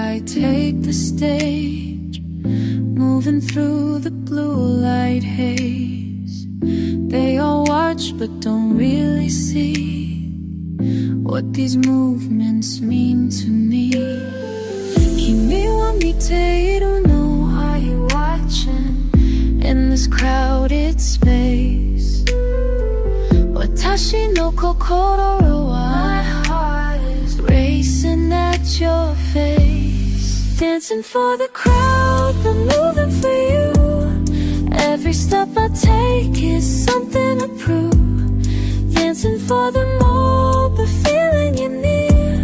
I take the stage, moving through the blue light haze. They all watch but don't really see what these movements mean to me. Kimi wa mite iru no, are you watching in this crowded space? Watashi no kokoro wa, my heart is racing at your face. Dancing for the crowd, but moving for you. Every step I take is something to prove. Dancing for the more, but feeling you near.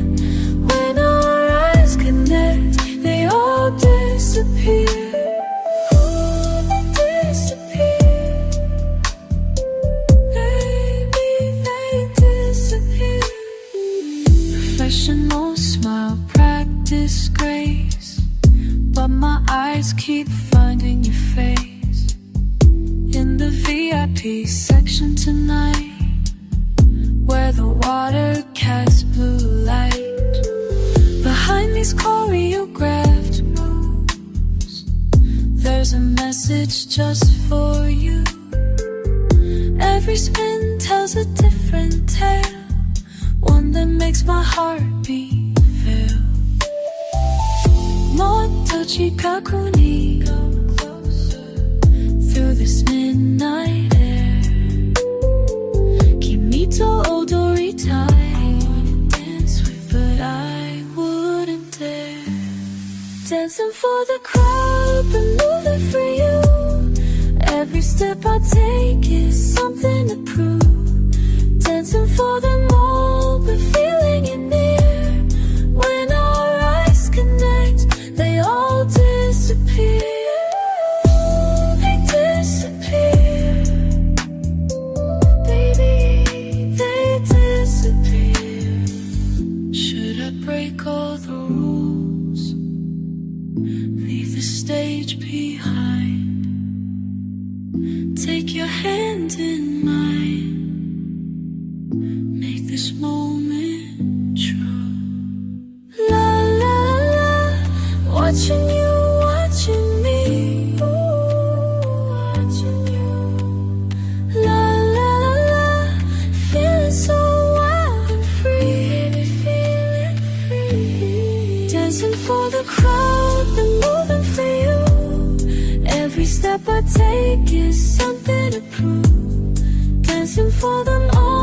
When our eyes connect, they all disappear. Professional smile, practice grace, but my eyes keep finding your face. In the VIP section tonight, where the water casts blue light. Behind these choreographed moves, there's a message just for you. Every spin tells a different tale, one that makes my heartbeat feel. Motochi kakuni, come closer through this midnight air. Kimi to odoritai, I wanna dance with, but I wouldn't dare. Dancing for the crowd, but moving for you. Every step I take is something to prove. Dancing for the more, but feeling you near. When our eyes connect, they all disappear. They disappear. Baby, they disappear. Should I break all the rules? Leave the stage behind. Take your hand in mine. Make this moment true. La la la, watching you, watching me. Watching you. La la la, feeling so wild and free. Feeling free. Dancing for the crowd, but moving for you. Every step I take is something to prove. Dancing for them all.